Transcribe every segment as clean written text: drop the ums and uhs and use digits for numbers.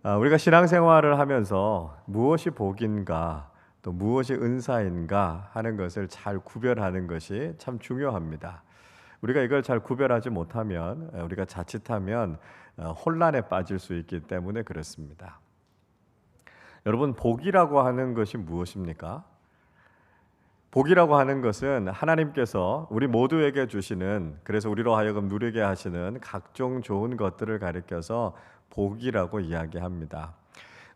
우리가 신앙생활을 하면서 무엇이 복인가 또 무엇이 은사인가 하는 것을 잘 구별하는 것이 참 중요합니다. 우리가 이걸 잘 구별하지 못하면 우리가 자칫하면 혼란에 빠질 수 있기 때문에 그렇습니다. 여러분, 복이라고 하는 것이 무엇입니까? 복이라고 하는 것은 하나님께서 우리 모두에게 주시는, 그래서 우리로 하여금 누리게 하시는 각종 좋은 것들을 가리켜서 복이라고 이야기합니다.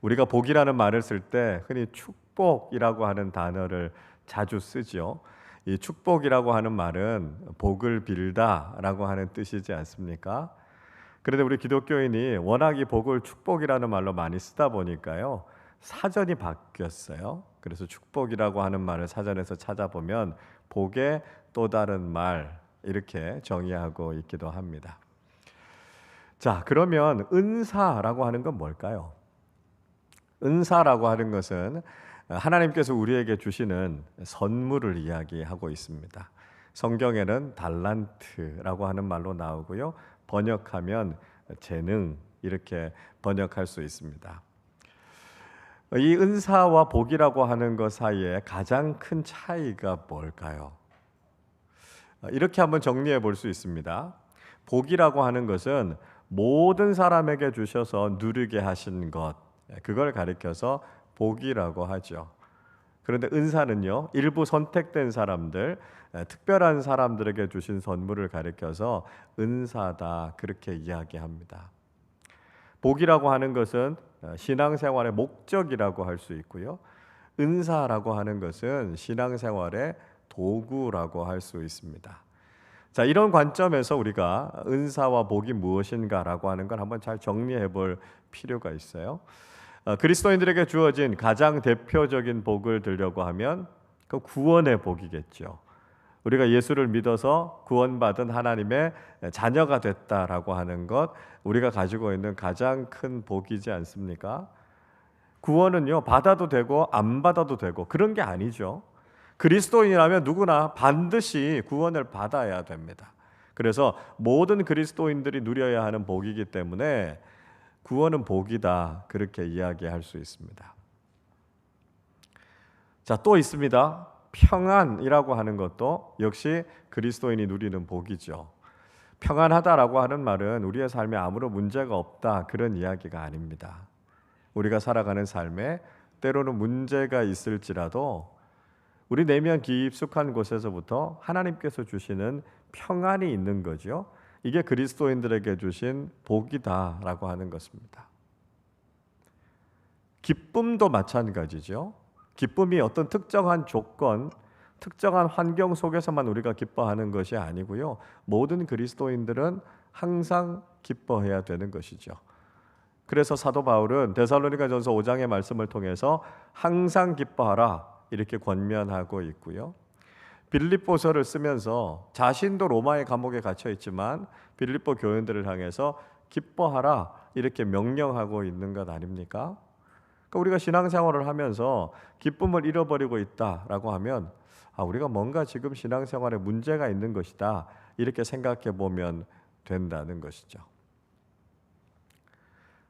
우리가 복이라는 말을 쓸 때 흔히 축복이라고 하는 단어를 자주 쓰죠. 이 축복이라고 하는 말은 복을 빌다라고 하는 뜻이지 않습니까? 그런데 우리 기독교인이 워낙 이 복을 축복이라는 말로 많이 쓰다 보니까요, 사전이 바뀌었어요. 그래서 축복이라고 하는 말을 사전에서 찾아보면 복의 또 다른 말, 이렇게 정의하고 있기도 합니다. 자, 그러면 은사라고 하는 건 뭘까요? 은사라고 하는 것은 하나님께서 우리에게 주시는 선물을 이야기하고 있습니다. 성경에는 달란트라고 하는 말로 나오고요, 번역하면 재능, 이렇게 번역할 수 있습니다. 이 은사와 복이라고 하는 것 사이에 가장 큰 차이가 뭘까요? 이렇게 한번 정리해 볼 수 있습니다. 복이라고 하는 것은 모든 사람에게 주셔서 누리게 하신 것, 그걸 가리켜서 복이라고 하죠. 그런데 은사는요, 일부 선택된 사람들, 특별한 사람들에게 주신 선물을 가리켜서 은사다, 그렇게 이야기합니다. 복이라고 하는 것은 신앙생활의 목적이라고 할 수 있고요, 은사라고 하는 것은 신앙생활의 도구라고 할 수 있습니다. 자, 이런 관점에서 우리가 은사와 복이 무엇인가라고 하는 걸 한번 잘 정리해 볼 필요가 있어요. 그리스도인들에게 주어진 가장 대표적인 복을 들려고 하면 그 구원의 복이겠죠. 우리가 예수를 믿어서 구원받은 하나님의 자녀가 됐다라고 하는 것, 우리가 가지고 있는 가장 큰 복이지 않습니까? 구원은요, 받아도 되고 안 받아도 되고 그런 게 아니죠. 그리스도인이라면 누구나 반드시 구원을 받아야 됩니다. 그래서 모든 그리스도인들이 누려야 하는 복이기 때문에 구원은 복이다, 그렇게 이야기할 수 있습니다. 자, 또 있습니다. 평안이라고 하는 것도 역시 그리스도인이 누리는 복이죠. 평안하다라고 하는 말은 우리의 삶에 아무런 문제가 없다, 그런 이야기가 아닙니다. 우리가 살아가는 삶에 때로는 문제가 있을지라도 우리 내면 깊숙한 곳에서부터 하나님께서 주시는 평안이 있는 거죠. 이게 그리스도인들에게 주신 복이다라고 하는 것입니다. 기쁨도 마찬가지죠. 기쁨이 어떤 특정한 조건, 특정한 환경 속에서만 우리가 기뻐하는 것이 아니고요, 모든 그리스도인들은 항상 기뻐해야 되는 것이죠. 그래서 사도 바울은 데살로니가전서 5장의 말씀을 통해서 항상 기뻐하라, 이렇게 권면하고 있고요, 빌립보서를 쓰면서 자신도 로마의 감옥에 갇혀 있지만 빌립보 교인들을 향해서 기뻐하라, 이렇게 명령하고 있는 것 아닙니까? 그러니까 우리가 신앙생활을 하면서 기쁨을 잃어버리고 있다라고 하면 우리가 뭔가 지금 신앙생활에 문제가 있는 것이다, 이렇게 생각해 보면 된다는 것이죠.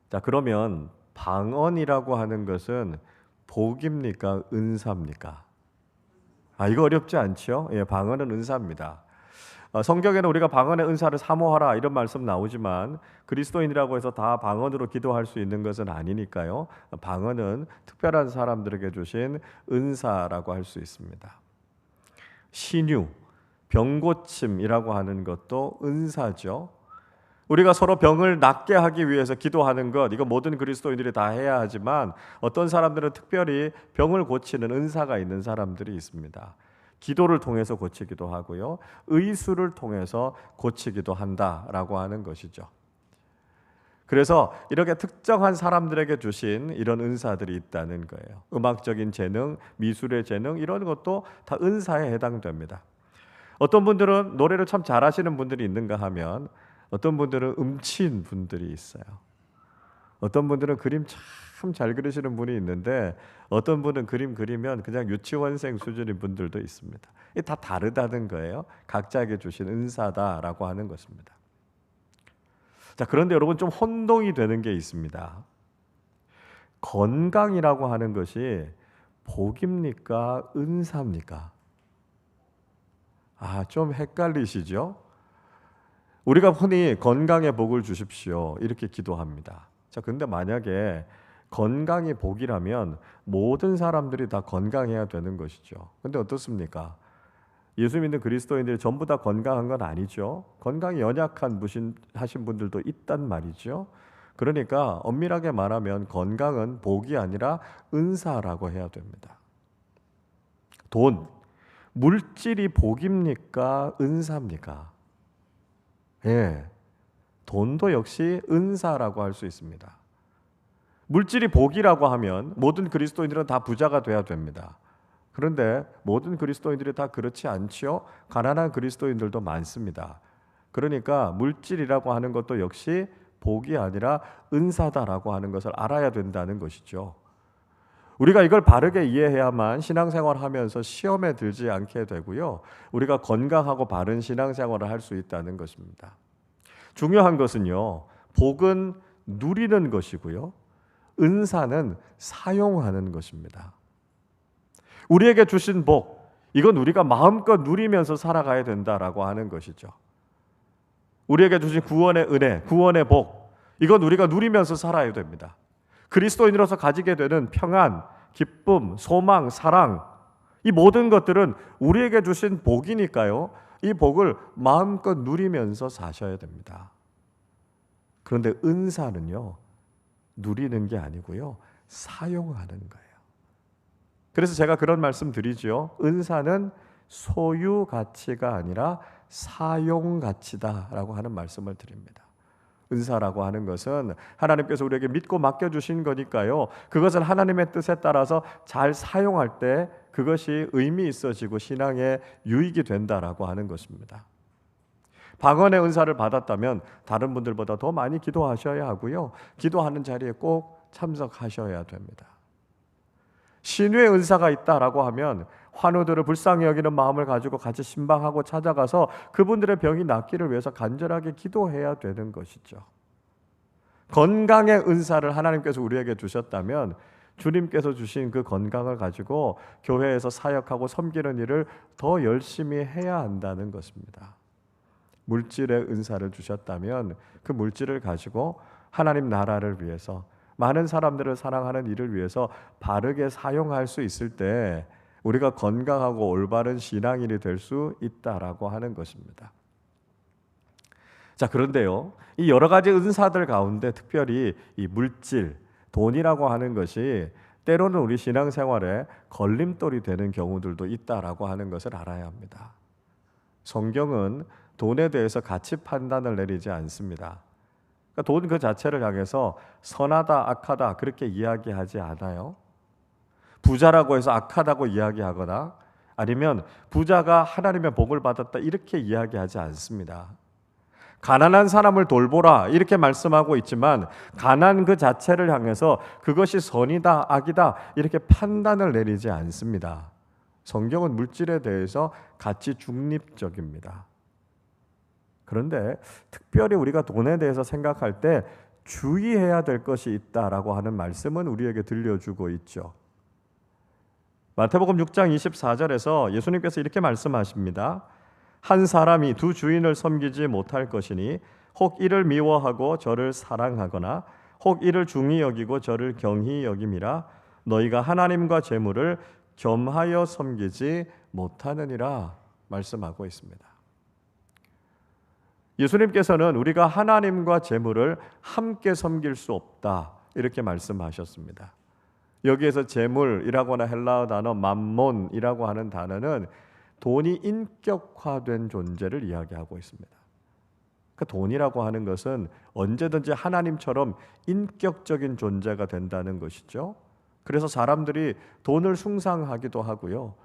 자, 그러면 방언이라고 하는 것은 복입니까, 은사입니까? 이거 어렵지 않죠? 예, 방언은 은사입니다. 성경에는 우리가 방언의 은사를 사모하라, 이런 말씀 나오지만 그리스도인이라고 해서 다 방언으로 기도할 수 있는 것은 아니니까요, 방언은 특별한 사람들에게 주신 은사라고 할 수 있습니다. 신유, 병고침이라고 하는 것도 은사죠. 우리가 서로 병을 낫게 하기 위해서 기도하는 것, 이거 모든 그리스도인들이 다 해야 하지만 어떤 사람들은 특별히 병을 고치는 은사가 있는 사람들이 있습니다. 기도를 통해서 고치기도 하고요, 의술을 통해서 고치기도 한다라고 하는 것이죠. 그래서 이렇게 특정한 사람들에게 주신 이런 은사들이 있다는 거예요. 음악적인 재능, 미술의 재능, 이런 것도 다 은사에 해당됩니다. 어떤 분들은 노래를 참 잘하시는 분들이 있는가 하면 어떤 분들은 음치인 분들이 있어요. 어떤 분들은 그림 참 잘 그리시는 분이 있는데 어떤 분은 그림 그리면 그냥 유치원생 수준인 분들도 있습니다. 이게 다 다르다는 거예요. 각자에게 주신 은사다라고 하는 것입니다. 자, 그런데 여러분, 좀 혼동이 되는 게 있습니다. 건강이라고 하는 것이 복입니까? 은사입니까? 좀 헷갈리시죠? 우리가 흔히 건강에 복을 주십시오 이렇게 기도합니다. 자, 근데 만약에 건강이 복이라면 모든 사람들이 다 건강해야 되는 것이죠. 근데 어떻습니까? 예수 믿는 그리스도인들이 전부 다 건강한 건 아니죠. 건강이 연약한 무신하신 분들도 있단 말이죠. 그러니까 엄밀하게 말하면 건강은 복이 아니라 은사라고 해야 됩니다. 돈, 물질이 복입니까? 은사입니까? 예, 돈도 역시 은사라고 할 수 있습니다. 물질이 복이라고 하면 모든 그리스도인들은 다 부자가 돼야 됩니다. 그런데 모든 그리스도인들이 다 그렇지 않지요. 가난한 그리스도인들도 많습니다. 그러니까 물질이라고 하는 것도 역시 복이 아니라 은사다라고 하는 것을 알아야 된다는 것이죠. 우리가 이걸 바르게 이해해야만 신앙생활을 하면서 시험에 들지 않게 되고요. 우리가 건강하고 바른 신앙생활을 할 수 있다는 것입니다. 중요한 것은요. 복은 누리는 것이고요. 은사는 사용하는 것입니다. 우리에게 주신 복, 이건 우리가 마음껏 누리면서 살아가야 된다라고 하는 것이죠. 우리에게 주신 구원의 은혜, 구원의 복, 이건 우리가 누리면서 살아야 됩니다. 그리스도인으로서 가지게 되는 평안, 기쁨, 소망, 사랑, 이 모든 것들은 우리에게 주신 복이니까요. 이 복을 마음껏 누리면서 사셔야 됩니다. 그런데 은사는요, 누리는 게 아니고요, 사용하는 거예요. 그래서 제가 그런 말씀 드리죠. 은사는 소유 가치가 아니라 사용 가치다라고 하는 말씀을 드립니다. 은사라고 하는 것은 하나님께서 우리에게 믿고 맡겨주신 거니까요. 그것을 하나님의 뜻에 따라서 잘 사용할 때 그것이 의미 있어지고 신앙에 유익이 된다라고 하는 것입니다. 방언의 은사를 받았다면 다른 분들보다 더 많이 기도하셔야 하고요. 기도하는 자리에 꼭 참석하셔야 됩니다. 신유의 은사가 있다라고 하면 환우들을 불쌍히 여기는 마음을 가지고 같이 신방하고 찾아가서 그분들의 병이 낫기를 위해서 간절하게 기도해야 되는 것이죠. 건강의 은사를 하나님께서 우리에게 주셨다면 주님께서 주신 그 건강을 가지고 교회에서 사역하고 섬기는 일을 더 열심히 해야 한다는 것입니다. 물질의 은사를 주셨다면 그 물질을 가지고 하나님 나라를 위해서 많은 사람들을 사랑하는 일을 위해서 바르게 사용할 수 있을 때 우리가 건강하고 올바른 신앙인이 될 수 있다라고 하는 것입니다. 자, 그런데요, 이 여러 가지 은사들 가운데 특별히 이 물질, 돈이라고 하는 것이 때로는 우리 신앙생활에 걸림돌이 되는 경우들도 있다라고 하는 것을 알아야 합니다. 성경은 돈에 대해서 가치 판단을 내리지 않습니다. 그러니까 돈 그 자체를 향해서 선하다, 악하다 그렇게 이야기하지 않아요. 부자라고 해서 악하다고 이야기하거나 아니면 부자가 하나님의 복을 받았다 이렇게 이야기하지 않습니다. 가난한 사람을 돌보라 이렇게 말씀하고 있지만 가난 그 자체를 향해서 그것이 선이다, 악이다 이렇게 판단을 내리지 않습니다. 성경은 물질에 대해서 가치 중립적입니다. 그런데 특별히 우리가 돈에 대해서 생각할 때 주의해야 될 것이 있다라고 하는 말씀은 우리에게 들려주고 있죠. 마태복음 6장 24절에서 예수님께서 이렇게 말씀하십니다. 한 사람이 두 주인을 섬기지 못할 것이니 혹 이를 미워하고 저를 사랑하거나 혹 이를 중히 여기고 저를 경히 여김이라 너희가 하나님과 재물을 겸하여 섬기지 못하느니라 말씀하고 있습니다. 예수님께서는 우리가 하나님과 재물을 함께 섬길 수 없다 이렇게 말씀하셨습니다. 여기에서 재물이라고나 헬라어 단어 맘몬이라고 하는 단어는 돈이 인격화된 존재를 이야기하고 있습니다. 그 돈이라고 하는 것은 언제든지 하나님처럼 인격적인 존재가 된다는 것이죠. 그래서 사람들이 돈을 숭상하기도 하고요.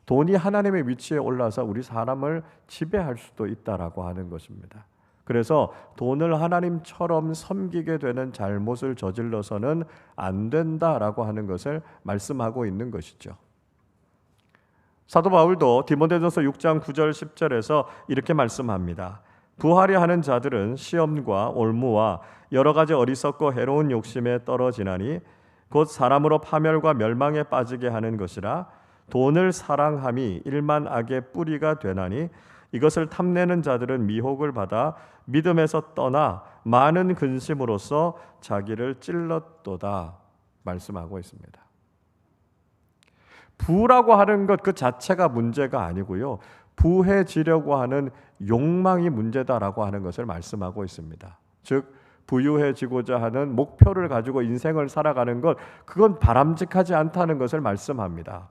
돈이 하나님의 위치에 올라서 우리 사람을 지배할 수도 있다라고 하는 것입니다. 그래서 돈을 하나님처럼 섬기게 되는 잘못을 저질러서는 안 된다라고 하는 것을 말씀하고 있는 것이죠. 사도 바울도 디모데전서 6장 9절 10절에서 이렇게 말씀합니다. 부하려 하는 자들은 시험과 올무와 여러 가지 어리석고 해로운 욕심에 떨어지나니 곧 사람으로 파멸과 멸망에 빠지게 하는 것이라. 돈을 사랑함이 일만 악의 뿌리가 되나니 이것을 탐내는 자들은 미혹을 받아 믿음에서 떠나 많은 근심으로써 자기를 찔렀도다 말씀하고 있습니다. 부라고 하는 것 그 자체가 문제가 아니고요, 부해지려고 하는 욕망이 문제다라고 하는 것을 말씀하고 있습니다. 즉 부유해지고자 하는 목표를 가지고 인생을 살아가는 것, 그건 바람직하지 않다는 것을 말씀합니다.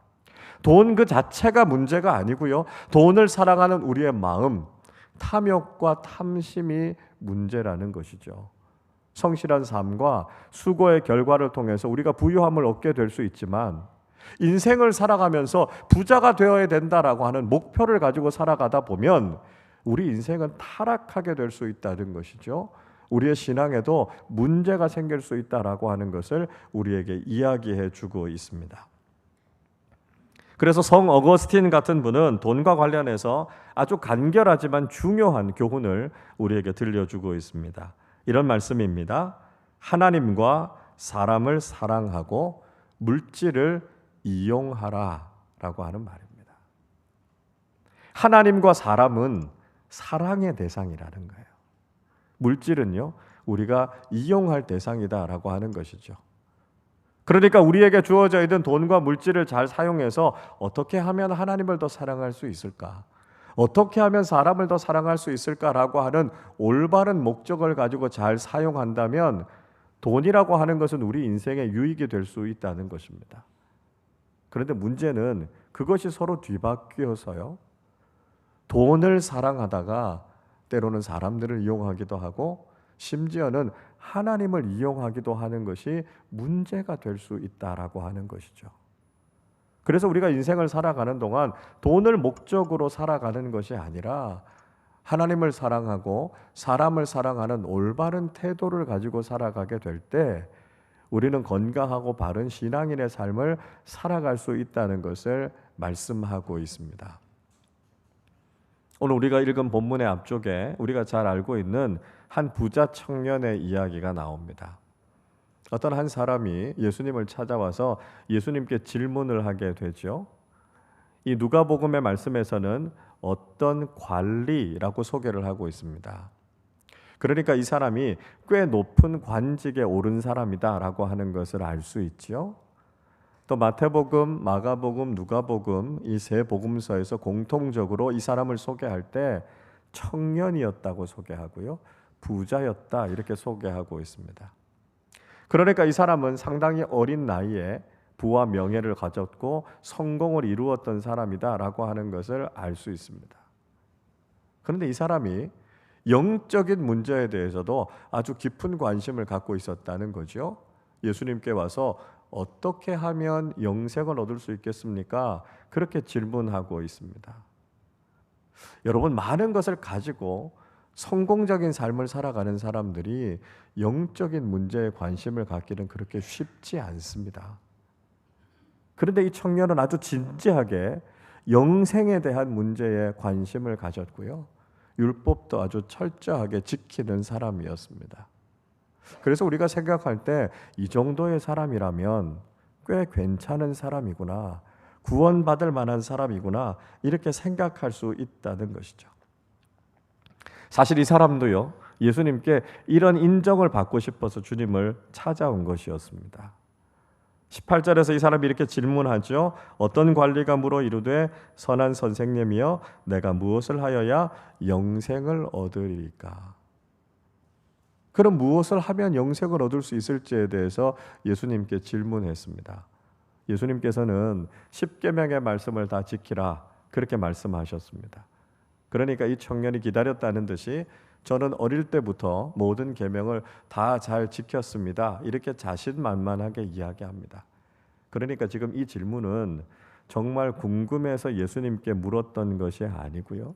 돈 그 자체가 문제가 아니고요, 돈을 사랑하는 우리의 마음, 탐욕과 탐심이 문제라는 것이죠. 성실한 삶과 수고의 결과를 통해서 우리가 부유함을 얻게 될 수 있지만, 인생을 살아가면서 부자가 되어야 된다라고 하는 목표를 가지고 살아가다 보면 우리 인생은 타락하게 될 수 있다는 것이죠. 우리의 신앙에도 문제가 생길 수 있다라고 하는 것을 우리에게 이야기해 주고 있습니다. 그래서 성 어거스틴 같은 분은 돈과 관련해서 아주 간결하지만 중요한 교훈을 우리에게 들려주고 있습니다. 이런 말씀입니다. 하나님과 사람을 사랑하고 물질을 이용하라 라고 하는 말입니다. 하나님과 사람은 사랑의 대상이라는 거예요. 물질은요, 우리가 이용할 대상이다라고 하는 것이죠. 그러니까 우리에게 주어져 있는 돈과 물질을 잘 사용해서 어떻게 하면 하나님을 더 사랑할 수 있을까? 어떻게 하면 사람을 더 사랑할 수 있을까라고 하는 올바른 목적을 가지고 잘 사용한다면 돈이라고 하는 것은 우리 인생의 유익이 될 수 있다는 것입니다. 그런데 문제는 그것이 서로 뒤바뀌어서요, 돈을 사랑하다가 때로는 사람들을 이용하기도 하고 심지어는 하나님을 이용하기도 하는 것이 문제가 될 수 있다라고 하는 것이죠. 그래서 우리가 인생을 살아가는 동안 돈을 목적으로 살아가는 것이 아니라 하나님을 사랑하고 사람을 사랑하는 올바른 태도를 가지고 살아가게 될 때 우리는 건강하고 바른 신앙인의 삶을 살아갈 수 있다는 것을 말씀하고 있습니다. 오늘 우리가 읽은 본문의 앞쪽에 우리가 잘 알고 있는 한 부자 청년의 이야기가 나옵니다. 어떤 한 사람이 예수님을 찾아와서 예수님께 질문을 하게 되죠. 이 누가복음의 말씀에서는 어떤 관리라고 소개를 하고 있습니다. 그러니까 이 사람이 꽤 높은 관직에 오른 사람이다라고 하는 것을 알 수 있지요. 또 마태복음, 마가복음, 누가복음 이 세 복음서에서 공통적으로 이 사람을 소개할 때 청년이었다고 소개하고요, 부자였다 이렇게 소개하고 있습니다. 그러니까 이 사람은 상당히 어린 나이에 부와 명예를 가졌고 성공을 이루었던 사람이다라고 하는 것을 알 수 있습니다. 그런데 이 사람이 영적인 문제에 대해서도 아주 깊은 관심을 갖고 있었다는 거죠. 예수님께 와서 어떻게 하면 영생을 얻을 수 있겠습니까? 그렇게 질문하고 있습니다. 여러분, 많은 것을 가지고 성공적인 삶을 살아가는 사람들이 영적인 문제에 관심을 갖기는 그렇게 쉽지 않습니다. 그런데 이 청년은 아주 진지하게 영생에 대한 문제에 관심을 가졌고요, 율법도 아주 철저하게 지키는 사람이었습니다. 그래서 우리가 생각할 때 이 정도의 사람이라면 꽤 괜찮은 사람이구나, 구원받을 만한 사람이구나 이렇게 생각할 수 있다는 것이죠. 사실 이 사람도요, 예수님께 이런 인정을 받고 싶어서 주님을 찾아온 것이었습니다. 18절에서 이 사람이 이렇게 질문하죠. 어떤 관리가 물어 이르되 선한 선생님이여 내가 무엇을 하여야 영생을 얻으리까? 그럼 무엇을 하면 영생을 얻을 수 있을지에 대해서 예수님께 질문했습니다. 예수님께서는 십계명의 말씀을 다 지키라 그렇게 말씀하셨습니다. 그러니까 이 청년이 기다렸다는 듯이 저는 어릴 때부터 모든 계명을 다 잘 지켰습니다 이렇게 자신만만하게 이야기합니다. 그러니까 지금 이 질문은 정말 궁금해서 예수님께 물었던 것이 아니고요,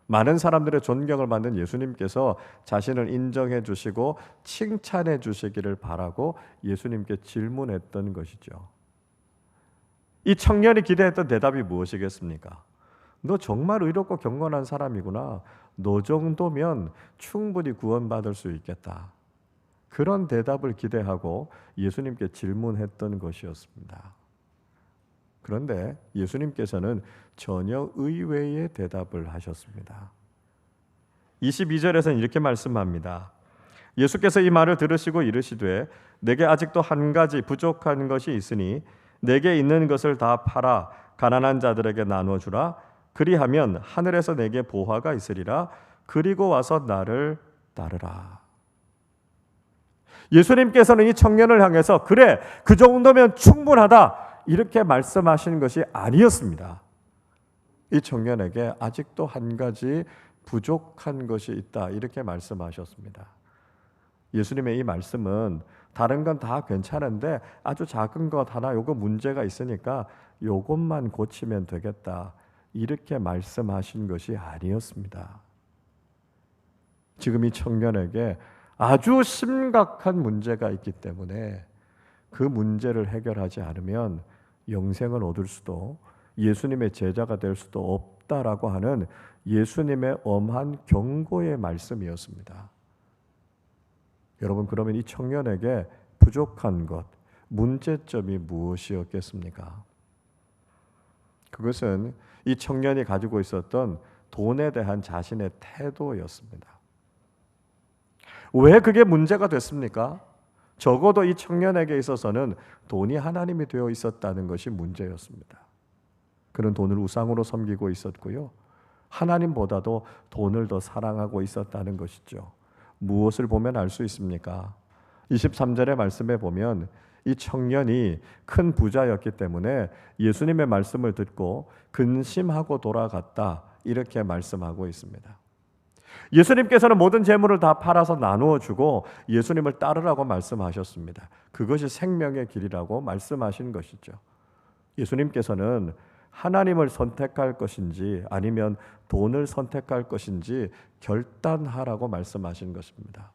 많은 사람들의 존경을 받는 예수님께서 자신을 인정해 주시고 칭찬해 주시기를 바라고 예수님께 질문했던 것이죠. 이 청년이 기대했던 대답이 무엇이겠습니까? 너 정말 의롭고 경건한 사람이구나. 너 정도면 충분히 구원받을 수 있겠다. 그런 대답을 기대하고 예수님께 질문했던 것이었습니다. 그런데 예수님께서는 전혀 의외의 대답을 하셨습니다. 22절에서는 이렇게 말씀합니다. 예수께서 이 말을 들으시고 이르시되 내게 아직도 한 가지 부족한 것이 있으니 내게 있는 것을 다 팔아 가난한 자들에게 나눠주라. 그리하면 하늘에서 내게 보화가 있으리라. 그리고 와서 나를 따르라. 예수님께서는 이 청년을 향해서 그래, 그 정도면 충분하다 이렇게 말씀하신 것이 아니었습니다. 이 청년에게 아직도 한 가지 부족한 것이 있다 이렇게 말씀하셨습니다. 예수님의 이 말씀은 다른 건 다 괜찮은데 아주 작은 것 하나 요거 문제가 있으니까 요것만 고치면 되겠다 이렇게 말씀하신 것이 아니었습니다. 지금 이 청년에게 아주 심각한 문제가 있기 때문에 그 문제를 해결하지 않으면 영생을 얻을 수도 예수님의 제자가 될 수도 없다라고 하는 예수님의 엄한 경고의 말씀이었습니다. 여러분, 그러면 이 청년에게 부족한 것, 문제점이 무엇이었겠습니까? 그것은 이 청년이 가지고 있었던 돈에 대한 자신의 태도였습니다. 왜 그게 문제가 됐습니까? 적어도 이 청년에게 있어서는 돈이 하나님이 되어 있었다는 것이 문제였습니다. 그는 돈을 우상으로 섬기고 있었고요. 하나님보다도 돈을 더 사랑하고 있었다는 것이죠. 무엇을 보면 알 수 있습니까? 23절의 말씀에 보면 이 청년이 큰 부자였기 때문에 예수님의 말씀을 듣고 근심하고 돌아갔다 이렇게 말씀하고 있습니다. 예수님께서는 모든 재물을 다 팔아서 나누어 주고 예수님을 따르라고 말씀하셨습니다. 그것이 생명의 길이라고 말씀하신 것이죠. 예수님께서는 하나님을 선택할 것인지 아니면 돈을 선택할 것인지 결단하라고 말씀하신 것입니다.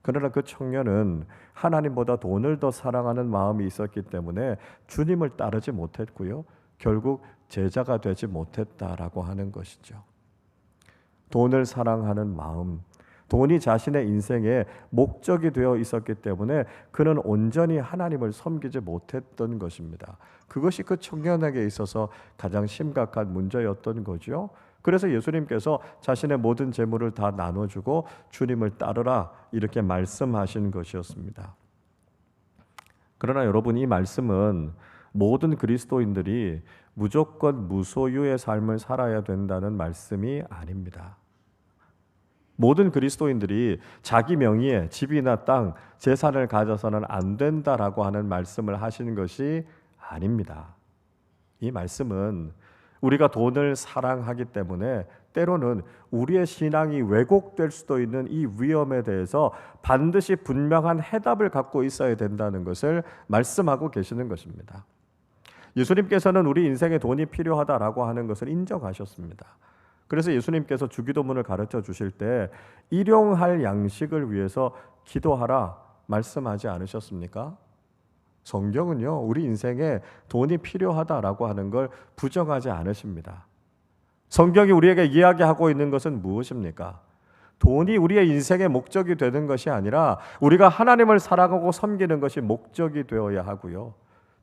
그러나 그 청년은 하나님보다 돈을 더 사랑하는 마음이 있었기 때문에 주님을 따르지 못했고요. 결국 제자가 되지 못했다라고 하는 것이죠. 돈을 사랑하는 마음, 돈이 자신의 인생의 목적이 되어 있었기 때문에 그는 온전히 하나님을 섬기지 못했던 것입니다. 그것이 그 청년에게 있어서 가장 심각한 문제였던 거죠. 그래서 예수님께서 자신의 모든 재물을 다 나눠주고 주님을 따르라 이렇게 말씀하신 것이었습니다. 그러나 여러분, 이 말씀은 모든 그리스도인들이 무조건 무소유의 삶을 살아야 된다는 말씀이 아닙니다. 모든 그리스도인들이 자기 명의의 집이나 땅, 재산을 가져서는 안 된다라고 하는 말씀을 하시는 것이 아닙니다. 이 말씀은 우리가 돈을 사랑하기 때문에 때로는 우리의 신앙이 왜곡될 수도 있는 이 위험에 대해서 반드시 분명한 해답을 갖고 있어야 된다는 것을 말씀하고 계시는 것입니다. 예수님께서는 우리 인생에 돈이 필요하다라고 하는 것을 인정하셨습니다. 그래서 예수님께서 주기도문을 가르쳐 주실 때 일용할 양식을 위해서 기도하라 말씀하지 않으셨습니까? 성경은요, 우리 인생에 돈이 필요하다라고 하는 걸 부정하지 않으십니다. 성경이 우리에게 이야기하고 있는 것은 무엇입니까? 돈이 우리의 인생의 목적이 되는 것이 아니라 우리가 하나님을 사랑하고 섬기는 것이 목적이 되어야 하고요.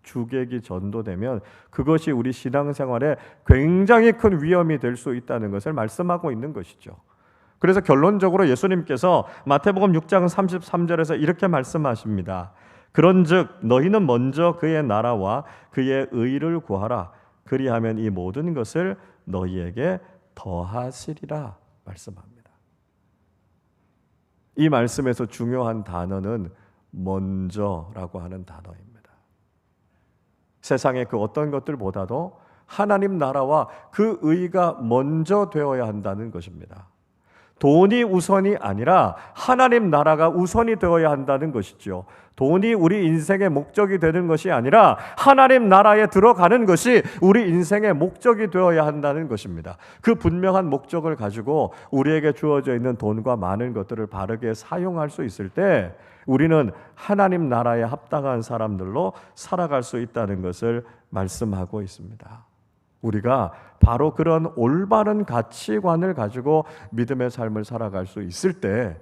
주객이 전도되면 그것이 우리 신앙생활에 굉장히 큰 위험이 될 수 있다는 것을 말씀하고 있는 것이죠. 그래서 결론적으로 예수님께서 마태복음 6장 33절에서 이렇게 말씀하십니다. 그런즉 너희는 먼저 그의 나라와 그의 의를 구하라. 그리하면 이 모든 것을 너희에게 더하시리라 말씀합니다. 이 말씀에서 중요한 단어는 먼저라고 하는 단어입니다. 세상의 그 어떤 것들보다도 하나님 나라와 그 의가 먼저 되어야 한다는 것입니다. 돈이 우선이 아니라 하나님 나라가 우선이 되어야 한다는 것이죠. 돈이 우리 인생의 목적이 되는 것이 아니라 하나님 나라에 들어가는 것이 우리 인생의 목적이 되어야 한다는 것입니다. 그 분명한 목적을 가지고 우리에게 주어져 있는 돈과 많은 것들을 바르게 사용할 수 있을 때 우리는 하나님 나라에 합당한 사람들로 살아갈 수 있다는 것을 말씀하고 있습니다. 우리가 바로 그런 올바른 가치관을 가지고 믿음의 삶을 살아갈 수 있을 때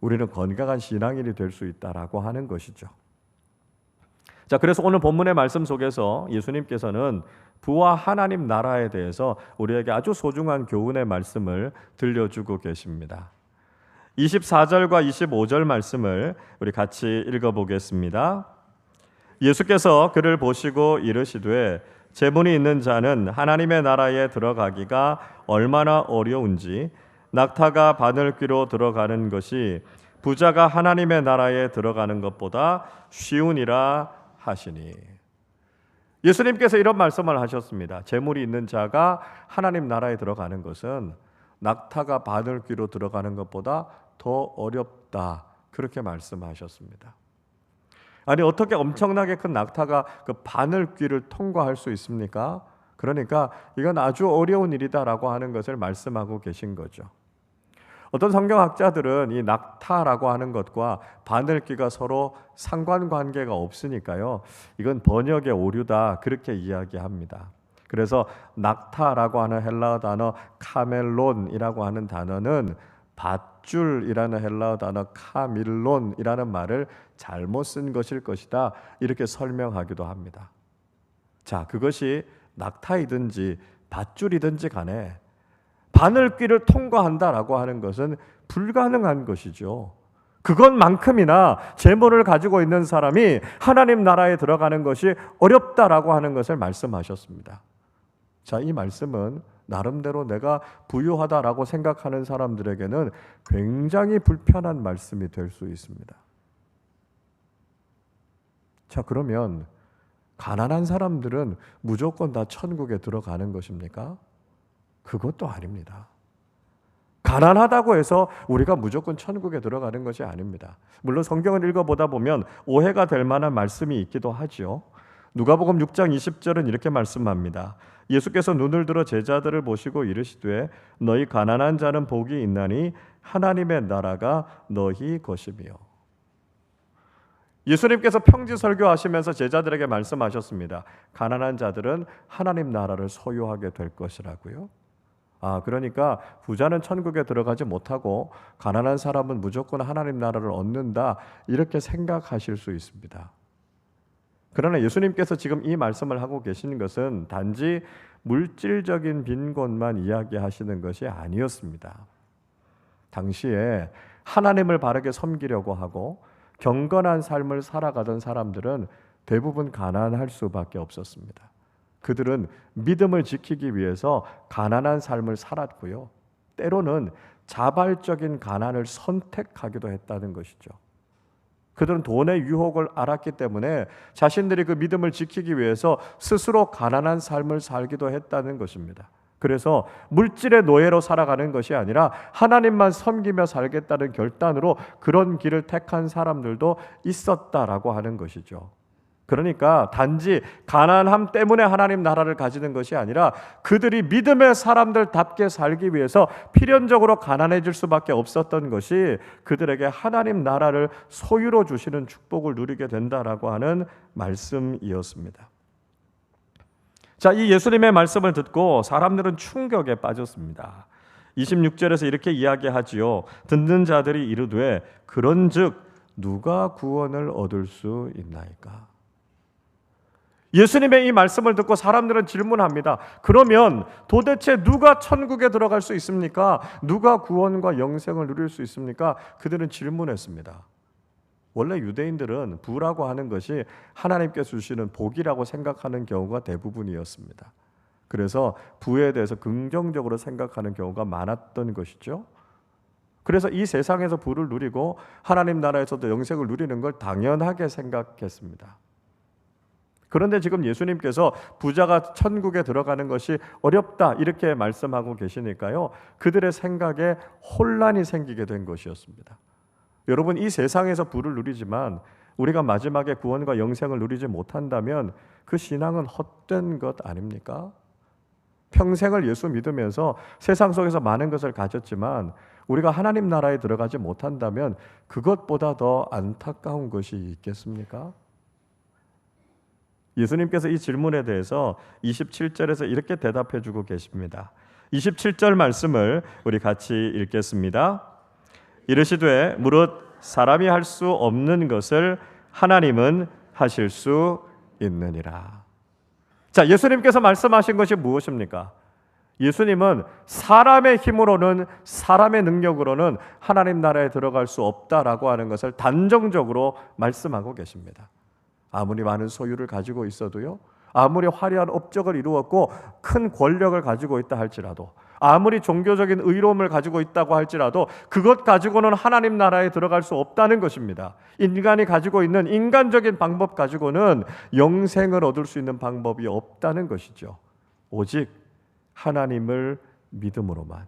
우리는 건강한 신앙인이 될 수 있다라고 하는 것이죠. 자, 그래서 오늘 본문의 말씀 속에서 예수님께서는 부와 하나님 나라에 대해서 우리에게 아주 소중한 교훈의 말씀을 들려주고 계십니다. 24절과 25절 말씀을 우리 같이 읽어보겠습니다. 예수께서 그를 보시고 이르시되 재물이 있는 자는 하나님의 나라에 들어가기가 얼마나 어려운지 낙타가 바늘귀로 들어가는 것이 부자가 하나님의 나라에 들어가는 것보다 쉬우니라 하시니. 예수님께서 이런 말씀을 하셨습니다. 재물이 있는 자가 하나님 나라에 들어가는 것은 낙타가 바늘귀로 들어가는 것보다 더 어렵다, 그렇게 말씀하셨습니다. 아니, 어떻게 엄청나게 큰 낙타가 그 바늘귀를 통과할 수 있습니까? 그러니까 이건 아주 어려운 일이다라고 하는 것을 말씀하고 계신 거죠. 어떤 성경학자들은 이 낙타라고 하는 것과 바늘귀가 서로 상관관계가 없으니까요, 이건 번역의 오류다, 그렇게 이야기합니다. 그래서 낙타라고 하는 헬라어 단어 카멜론이라고 하는 단어는 밧줄이라는 헬라어 단어 카밀론이라는 말을 잘못 쓴 것일 것이다, 이렇게 설명하기도 합니다. 자, 그것이 낙타이든지 밧줄이든지 간에 바늘귀를 통과한다라고 하는 것은 불가능한 것이죠. 그것만큼이나 재물을 가지고 있는 사람이 하나님 나라에 들어가는 것이 어렵다라고 하는 것을 말씀하셨습니다. 자, 이 말씀은 나름대로 내가 부유하다라고 생각하는 사람들에게는 굉장히 불편한 말씀이 될 수 있습니다. 자, 그러면 가난한 사람들은 무조건 다 천국에 들어가는 것입니까? 그것도 아닙니다. 가난하다고 해서 우리가 무조건 천국에 들어가는 것이 아닙니다. 물론 성경을 읽어보다 보면 오해가 될 만한 말씀이 있기도 하죠. 누가복음 6장 20절은 이렇게 말씀합니다. 예수께서 눈을 들어 제자들을 보시고 이르시되 너희 가난한 자는 복이 있나니 하나님의 나라가 너희 것이며. 예수님께서 평지 설교하시면서 제자들에게 말씀하셨습니다. 가난한 자들은 하나님 나라를 소유하게 될 것이라고요. 그러니까 부자는 천국에 들어가지 못하고 가난한 사람은 무조건 하나님 나라를 얻는다, 이렇게 생각하실 수 있습니다. 그러나 예수님께서 지금 이 말씀을 하고 계시는 것은 단지 물질적인 빈곤만 이야기하시는 것이 아니었습니다. 당시에 하나님을 바르게 섬기려고 하고 경건한 삶을 살아가던 사람들은 대부분 가난할 수밖에 없었습니다. 그들은 믿음을 지키기 위해서 가난한 삶을 살았고요, 때로는 자발적인 가난을 선택하기도 했다는 것이죠. 그들은 돈의 유혹을 알았기 때문에 자신들이 그 믿음을 지키기 위해서 스스로 가난한 삶을 살기도 했다는 것입니다. 그래서 물질의 노예로 살아가는 것이 아니라 하나님만 섬기며 살겠다는 결단으로 그런 길을 택한 사람들도 있었다라고 하는 것이죠. 그러니까 단지 가난함 때문에 하나님 나라를 가지는 것이 아니라 그들이 믿음의 사람들답게 살기 위해서 필연적으로 가난해질 수밖에 없었던 것이 그들에게 하나님 나라를 소유로 주시는 축복을 누리게 된다라고 하는 말씀이었습니다. 자, 이 예수님의 말씀을 듣고 사람들은 충격에 빠졌습니다. 26절에서 이렇게 이야기하지요. 듣는 자들이 이르되 그런즉 누가 구원을 얻을 수 있나이까? 예수님의 이 말씀을 듣고 사람들은 질문합니다. 그러면 도대체 누가 천국에 들어갈 수 있습니까? 누가 구원과 영생을 누릴 수 있습니까? 그들은 질문했습니다. 원래 유대인들은 부라고 하는 것이 하나님께서 주시는 복이라고 생각하는 경우가 대부분이었습니다. 그래서 부에 대해서 긍정적으로 생각하는 경우가 많았던 것이죠. 그래서 이 세상에서 부를 누리고 하나님 나라에서도 영생을 누리는 걸 당연하게 생각했습니다. 그런데 지금 예수님께서 부자가 천국에 들어가는 것이 어렵다, 이렇게 말씀하고 계시니까요, 그들의 생각에 혼란이 생기게 된 것이었습니다. 여러분, 이 세상에서 부를 누리지만 우리가 마지막에 구원과 영생을 누리지 못한다면 그 신앙은 헛된 것 아닙니까? 평생을 예수 믿으면서 세상 속에서 많은 것을 가졌지만 우리가 하나님 나라에 들어가지 못한다면 그것보다 더 안타까운 것이 있겠습니까? 예수님께서 이 질문에 대해서 27절에서 이렇게 대답해 주고 계십니다. 27절 말씀을 우리 같이 읽겠습니다. 이르시되 무릇 사람이 할 수 없는 것을 하나님은 하실 수 있느니라. 자, 예수님께서 말씀하신 것이 무엇입니까? 예수님은 사람의 힘으로는, 사람의 능력으로는 하나님 나라에 들어갈 수 없다라고 하는 것을 단정적으로 말씀하고 계십니다. 아무리 많은 소유를 가지고 있어도요, 아무리 화려한 업적을 이루었고 큰 권력을 가지고 있다 할지라도, 아무리 종교적인 의로움을 가지고 있다고 할지라도 그것 가지고는 하나님 나라에 들어갈 수 없다는 것입니다. 인간이 가지고 있는 인간적인 방법 가지고는 영생을 얻을 수 있는 방법이 없다는 것이죠. 오직 하나님을 믿음으로만,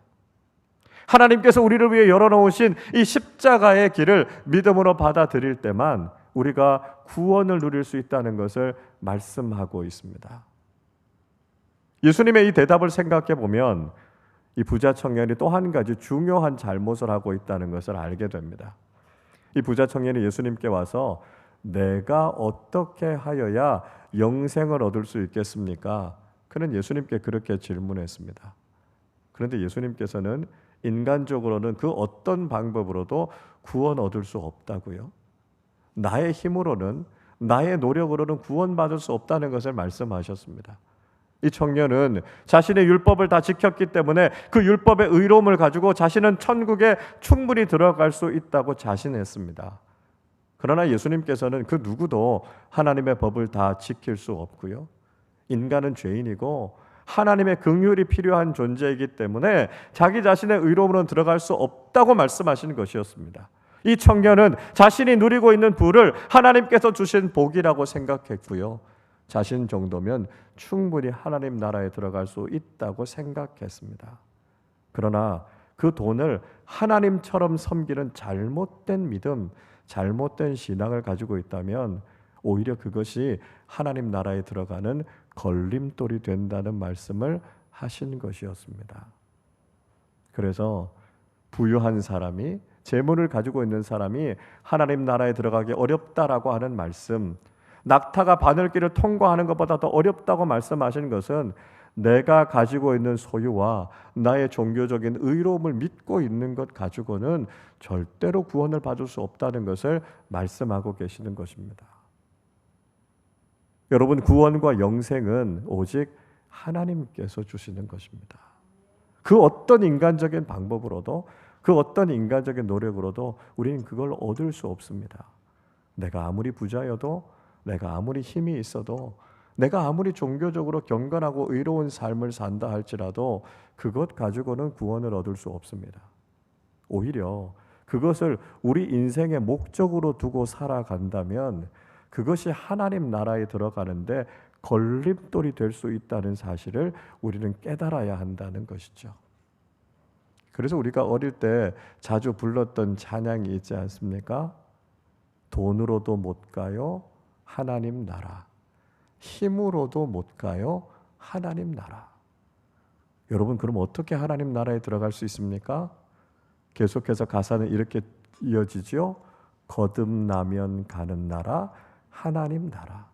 하나님께서 우리를 위해 열어놓으신 이 십자가의 길을 믿음으로 받아들일 때만 우리가 구원을 누릴 수 있다는 것을 말씀하고 있습니다. 예수님의 이 대답을 생각해 보면 이 부자 청년이 또 한 가지 중요한 잘못을 하고 있다는 것을 알게 됩니다. 이 부자 청년이 예수님께 와서 내가 어떻게 하여야 영생을 얻을 수 있겠습니까? 그는 예수님께 그렇게 질문했습니다. 그런데 예수님께서는 인간적으로는 그 어떤 방법으로도 구원 얻을 수 없다고요. 나의 힘으로는, 나의 노력으로는 구원받을 수 없다는 것을 말씀하셨습니다. 이 청년은 자신의 율법을 다 지켰기 때문에 그 율법의 의로움을 가지고 자신은 천국에 충분히 들어갈 수 있다고 자신했습니다. 그러나 예수님께서는 그 누구도 하나님의 법을 다 지킬 수 없고요. 인간은 죄인이고 하나님의 긍휼이 필요한 존재이기 때문에 자기 자신의 의로움으로는 들어갈 수 없다고 말씀하신 것이었습니다. 이 청년은 자신이 누리고 있는 부를 하나님께서 주신 복이라고 생각했고요. 자신 정도면 충분히 하나님 나라에 들어갈 수 있다고 생각했습니다. 그러나 그 돈을 하나님처럼 섬기는 잘못된 믿음, 잘못된 신앙을 가지고 있다면 오히려 그것이 하나님 나라에 들어가는 걸림돌이 된다는 말씀을 하신 것이었습니다. 그래서 부유한 사람이, 재물을 가지고 있는 사람이 하나님 나라에 들어가기 어렵다라고 하는 말씀, 낙타가 바늘길을 통과하는 것보다 더 어렵다고 말씀하신 것은 내가 가지고 있는 소유와 나의 종교적인 의로움을 믿고 있는 것 가지고는 절대로 구원을 받을 수 없다는 것을 말씀하고 계시는 것입니다. 여러분, 구원과 영생은 오직 하나님께서 주시는 것입니다. 그 어떤 인간적인 방법으로도, 그 어떤 인간적인 노력으로도 우리는 그걸 얻을 수 없습니다. 내가 아무리 부자여도, 내가 아무리 힘이 있어도, 내가 아무리 종교적으로 경건하고 의로운 삶을 산다 할지라도 그것 가지고는 구원을 얻을 수 없습니다. 오히려 그것을 우리 인생의 목적으로 두고 살아간다면 그것이 하나님 나라에 들어가는데 걸림돌이 될 수 있다는 사실을 우리는 깨달아야 한다는 것이죠. 그래서 우리가 어릴 때 자주 불렀던 찬양이 있지 않습니까? 돈으로도 못 가요, 하나님 나라. 힘으로도 못 가요, 하나님 나라. 여러분, 그럼 어떻게 하나님 나라에 들어갈 수 있습니까? 계속해서 가사는 이렇게 이어지죠. 거듭나면 가는 나라, 하나님 나라.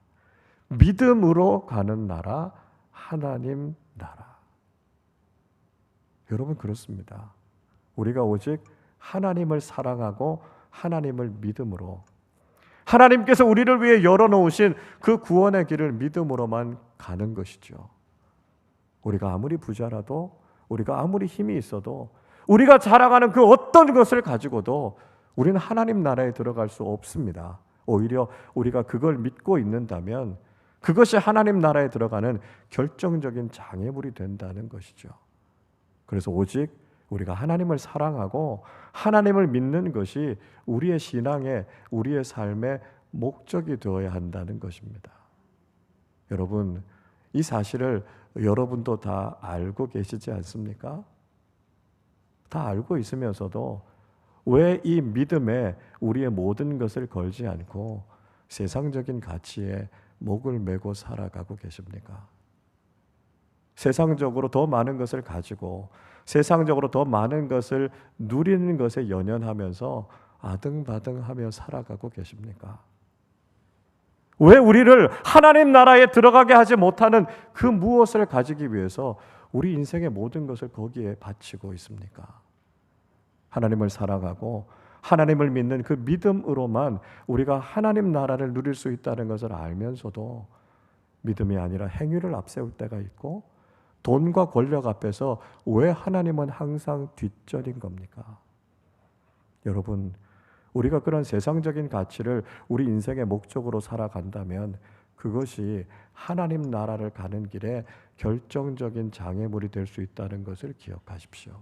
믿음으로 가는 나라, 하나님 나라. 여러분, 그렇습니다. 우리가 오직 하나님을 사랑하고 하나님을 믿음으로, 하나님께서 우리를 위해 열어놓으신 그 구원의 길을 믿음으로만 가는 것이죠. 우리가 아무리 부자라도, 우리가 아무리 힘이 있어도, 우리가 자랑하는 그 어떤 것을 가지고도 우리는 하나님 나라에 들어갈 수 없습니다. 오히려 우리가 그걸 믿고 있는다면 그것이 하나님 나라에 들어가는 결정적인 장애물이 된다는 것이죠. 그래서 오직 우리가 하나님을 사랑하고 하나님을 믿는 것이 우리의 신앙의, 우리의 삶의 목적이 되어야 한다는 것입니다. 여러분, 이 사실을 여러분도 다 알고 계시지 않습니까? 다 알고 있으면서도 왜 이 믿음에 우리의 모든 것을 걸지 않고 세상적인 가치에 목을 메고 살아가고 계십니까? 세상적으로 더 많은 것을 가지고 세상적으로 더 많은 것을 누리는 것에 연연하면서 아등바등하며 살아가고 계십니까? 왜 우리를 하나님 나라에 들어가게 하지 못하는 그 무엇을 가지기 위해서 우리 인생의 모든 것을 거기에 바치고 있습니까? 하나님을 사랑하고 하나님을 믿는 그 믿음으로만 우리가 하나님 나라를 누릴 수 있다는 것을 알면서도 믿음이 아니라 행위를 앞세울 때가 있고, 돈과 권력 앞에서 왜 하나님은 항상 뒷전인 겁니까? 여러분, 우리가 그런 세상적인 가치를 우리 인생의 목적으로 살아간다면 그것이 하나님 나라를 가는 길에 결정적인 장애물이 될 수 있다는 것을 기억하십시오.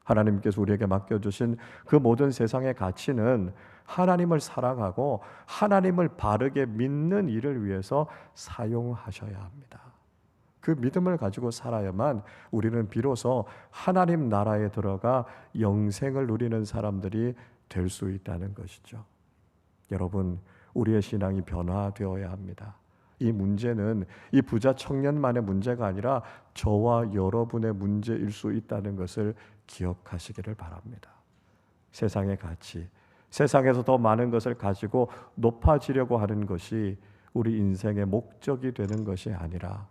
하나님께서 우리에게 맡겨주신 그 모든 세상의 가치는 하나님을 사랑하고 하나님을 바르게 믿는 일을 위해서 사용하셔야 합니다. 그 믿음을 가지고 살아야만 우리는 비로소 하나님 나라에 들어가 영생을 누리는 사람들이 될 수 있다는 것이죠. 여러분, 우리의 신앙이 변화되어야 합니다. 이 문제는 이 부자 청년만의 문제가 아니라 저와 여러분의 문제일 수 있다는 것을 기억하시기를 바랍니다. 세상의 가치, 세상에서 더 많은 것을 가지고 높아지려고 하는 것이 우리 인생의 목적이 되는 것이 아니라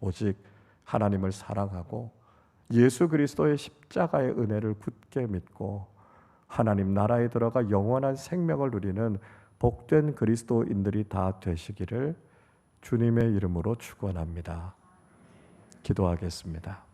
오직 하나님을 사랑하고 예수 그리스도의 십자가의 은혜를 굳게 믿고 하나님 나라에 들어가 영원한 생명을 누리는 복된 그리스도인들이 다 되시기를 주님의 이름으로 축원합니다. 기도하겠습니다.